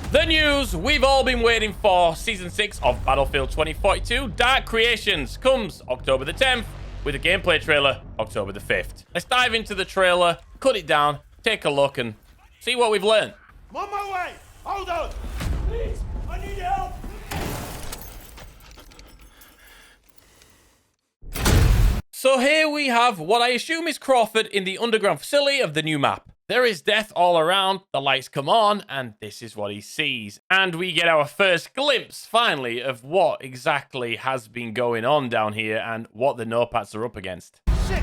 The news we've all been waiting for. Season 6 of Battlefield 2042 Dark Creations comes October the 10th with a gameplay trailer October the 5th. Let's dive into the trailer, cut it down, take a look, and see what we've learned. I'm on my way! Hold on! Please, I need help! So here we have what I assume is Crawford in the underground facility of the new map. There is death all around, the lights come on, and this is what he sees. And we get our first glimpse, finally, of what exactly has been going on down here and what the no-pats are up against. Shit!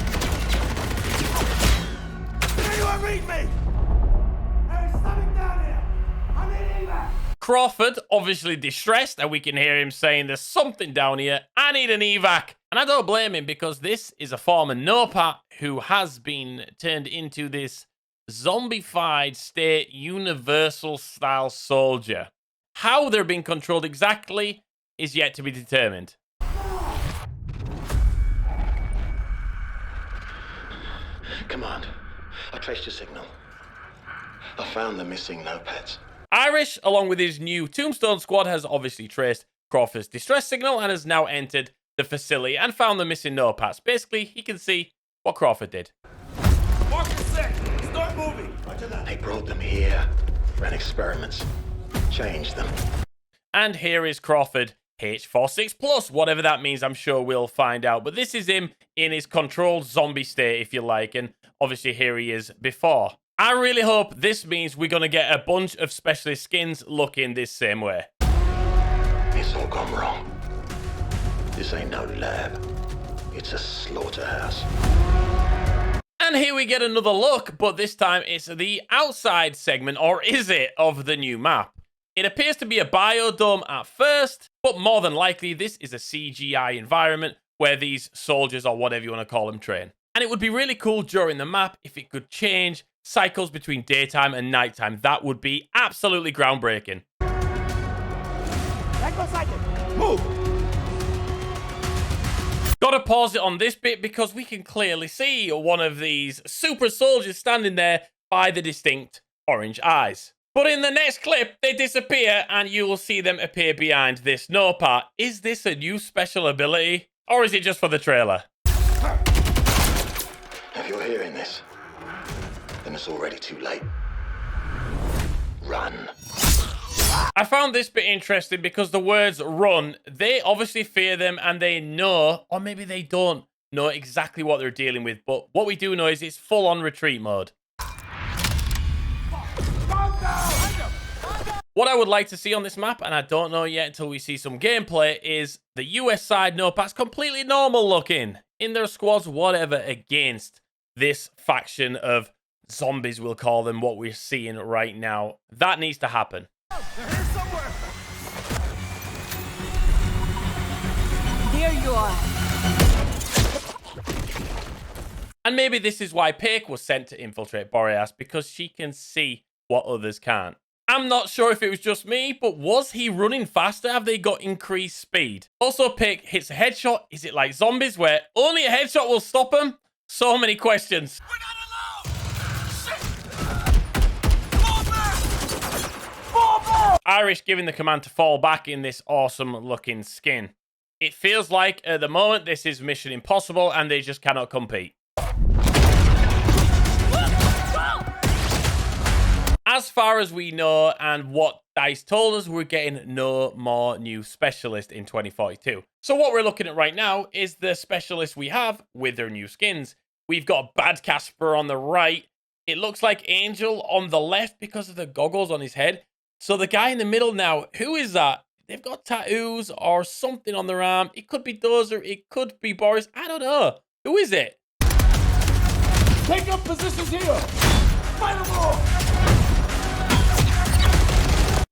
Can anyone read me? There is something down here! I need evac! Crawford, obviously distressed, and we can hear him saying there's something down here, I need an evac. And I don't blame him because this is a former no-pat who has been turned into this zombified state universal style soldier. How they're being controlled exactly is yet to be determined. Command, I traced your signal. I found the missing no-pats. Irish, along with his new Tombstone squad, has obviously traced Crawford's distress signal and has now entered the facility and found the missing no-pats. Basically, he can see what Crawford did. Marker set! Start moving! Roger that. They brought them here, ran experiments, changed them. And here is Crawford, H46 plus, whatever that means, I'm sure we'll find out. But this is him in his controlled zombie state, if you like, and obviously here he is before. I really hope this means we're going to get a bunch of specialist skins looking this same way. It's all gone wrong. This ain't no lab. It's a slaughterhouse. And here we get another look, but this time it's the outside segment, or is it, of the new map. It appears to be a biodome at first, but more than likely this is a CGI environment where these soldiers, or whatever you want to call them, train. And it would be really cool during the map if it could change cycles between daytime and nighttime. That would be absolutely groundbreaking. That goes like it. Move! Gotta pause it on this bit because we can clearly see one of these super soldiers standing there by the distinct orange eyes. But in the next clip, they disappear and you will see them appear behind this no-pat. Is this a new special ability? Or is it just for the trailer? If you're hearing this, then it's already too late. Run. I found this bit interesting because the words run, they obviously fear them and they know, or maybe they don't know exactly what they're dealing with. But what we do know is it's full on retreat mode. What I would like to see on this map, and I don't know yet until we see some gameplay, is the US side no-pats completely normal looking in their squads, whatever, against this faction of zombies, we'll call them, what we're seeing right now. That needs to happen. They're here somewhere! There you are. And maybe this is why Paik was sent to infiltrate Boreas, because she can see what others can't. I'm not sure if it was just me, but was he running faster? Have they got increased speed? Also, Paik hits a headshot. Is it like zombies where only a headshot will stop him? So many questions. We're not alone! Shit! Fall back! Fall back! Irish giving the command to fall back in this awesome looking skin. It feels like at the moment this is Mission Impossible and they just cannot compete. As far as we know and what DICE told us, we're getting no more new specialists in 2042. So what we're looking at right now is the specialists we have with their new skins. We've got Bad Casper on the right. It looks like Angel on the left because of the goggles on his head. So the guy in the middle now, who is that? They've got tattoos or something on their arm. It could be Dozer, it could be Boris. I don't know. Who is it? Take up positions here! Fight them all!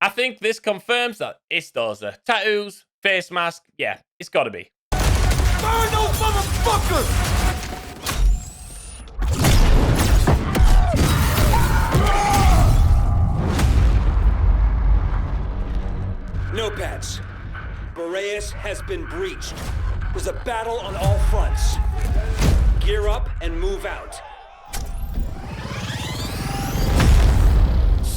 I think this confirms that it's Dozer. Tattoos, face mask, yeah, it's gotta be. Burn those motherfuckers! No pads. Boreas has been breached. There's a battle on all fronts. Gear up and move out.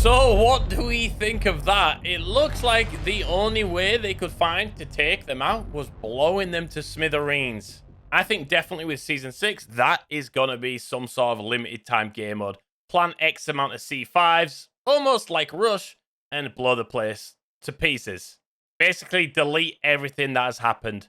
So what do we think of that? It looks like the only way they could find to take them out was blowing them to smithereens. I think definitely with Season 6, that is going to be some sort of limited time game mode. Plant X amount of C5s, almost like Rush, and blow the place to pieces. Basically, delete everything that has happened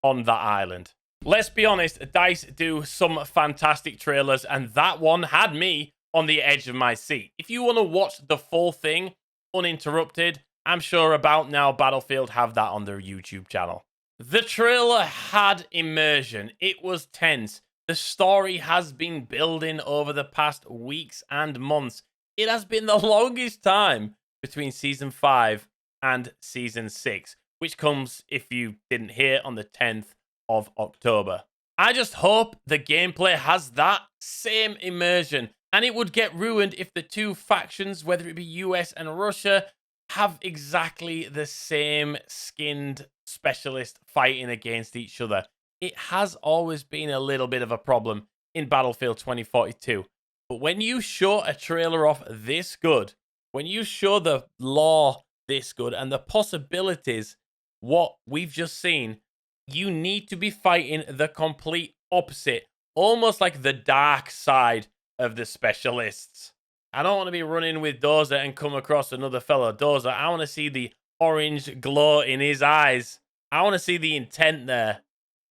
on that island. Let's be honest, DICE do some fantastic trailers, and that one had me on the edge of my seat. If you want to watch the full thing uninterrupted, I'm sure About Now Battlefield have that on their YouTube channel. The trailer had immersion. It was tense. The story has been building over the past weeks and months. It has been the longest time between Season 5 and Season 6, which comes, if you didn't hear, on the 10th of October. I just hope the gameplay has that same immersion, and it would get ruined if the two factions, whether it be US and Russia, have exactly the same skinned specialist fighting against each other. It has always been a little bit of a problem in Battlefield 2042. But when you show a trailer off this good, when you show the lore this good and the possibilities, what we've just seen, you need to be fighting the complete opposite, almost like the dark side of the specialists. I don't want to be running with Dozer and come across another fellow Dozer. I want to see the orange glow in his eyes. I want to see the intent there.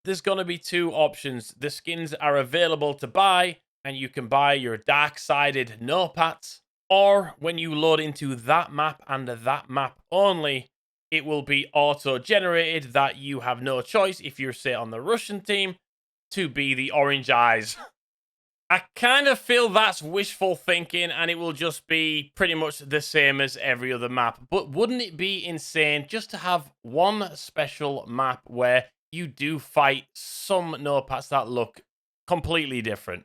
There's going to be two options. The skins are available to buy, and you can buy your dark-sided no-pats, or when you load into that map and that map only, it will be auto-generated that you have no choice, if you're, say, on the Russian team, to be the orange eyes. I kind of feel that's wishful thinking, and it will just be pretty much the same as every other map. But wouldn't it be insane just to have one special map where you do fight some no-pats that look completely different,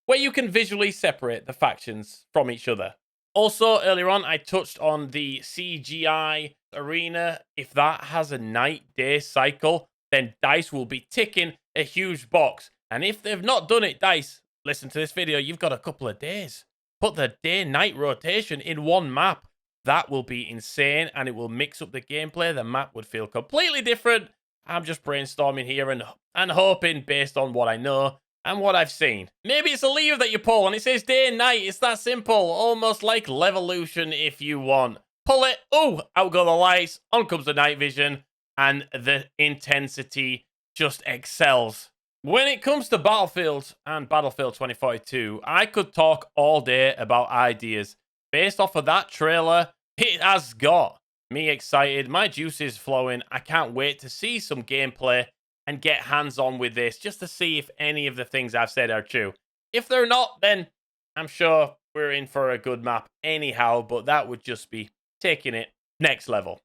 where you can visually separate the factions from each other? Also, earlier on, I touched on the CGI arena. If that has a night-day cycle, then DICE will be ticking a huge box. And if they've not done it, DICE, listen to this video, you've got a couple of days. Put the day-night rotation in one map. That will be insane, and it will mix up the gameplay. The map would feel completely different. I'm just brainstorming here and hoping based on what I know and what I've seen. Maybe it's a lever that you pull and it says day and night. It's that simple. Almost like Levolution if you want. Pull it. Oh, out go the lights. On comes the night vision. And the intensity just excels. When it comes to Battlefield and Battlefield 2042, I could talk all day about ideas. Based off of that trailer, it has got me excited. My juice is flowing. I can't wait to see some gameplay and get hands-on with this, just to see if any of the things I've said are true. If they're not, then I'm sure we're in for a good map anyhow, but that would just be taking it next level.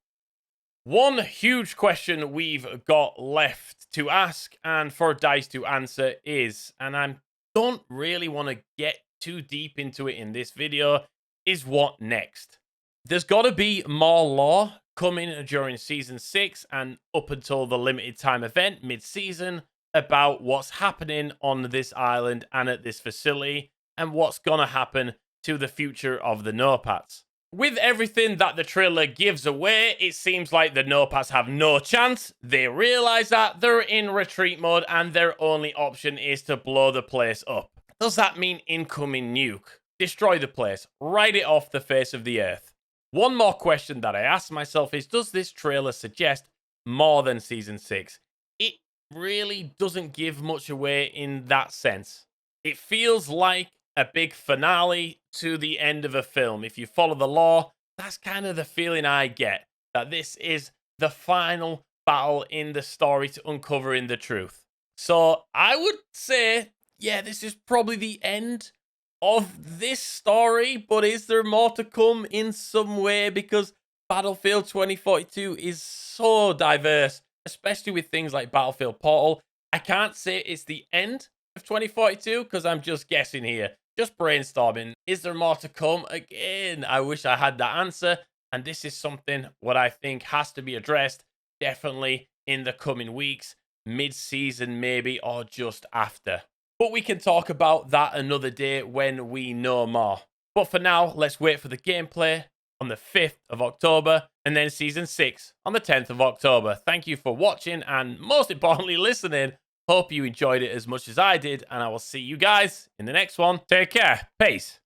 One huge question we've got left to ask and for DICE to answer is, and I don't really want to get too deep into it in this video, is what next? There's got to be more lore coming during Season 6 and up until the limited time event mid-season about what's happening on this island and at this facility and what's going to happen to the future of the no-pats. With everything that the trailer gives away, it seems like the no-pats have no chance. They realize that they're in retreat mode and their only option is to blow the place up. Does that mean incoming nuke? Destroy the place, write it off the face of the earth? One more question that I ask myself is, does this trailer suggest more than Season 6? It really doesn't give much away in that sense. It feels like a big finale to the end of a film. If you follow the lore, that's kind of the feeling I get, that this is the final battle in the story to uncovering the truth. So I would say, yeah, this is probably the end of this story, but is there more to come in some way? Because Battlefield 2042 is so diverse, especially with things like Battlefield Portal. I can't say it's the end of 2042 because I'm just guessing here, just brainstorming. Is there more to come? Again, I wish I had that answer, and this is something what I think has to be addressed definitely in the coming weeks, mid-season maybe, or just after. But we can talk about that another day when we know more. But for now, let's wait for the gameplay on the 5th of October, and then Season 6 on the 10th of October. Thank you for watching and most importantly listening. Hope you enjoyed it as much as I did, and I will see you guys in the next one. Take care. Peace.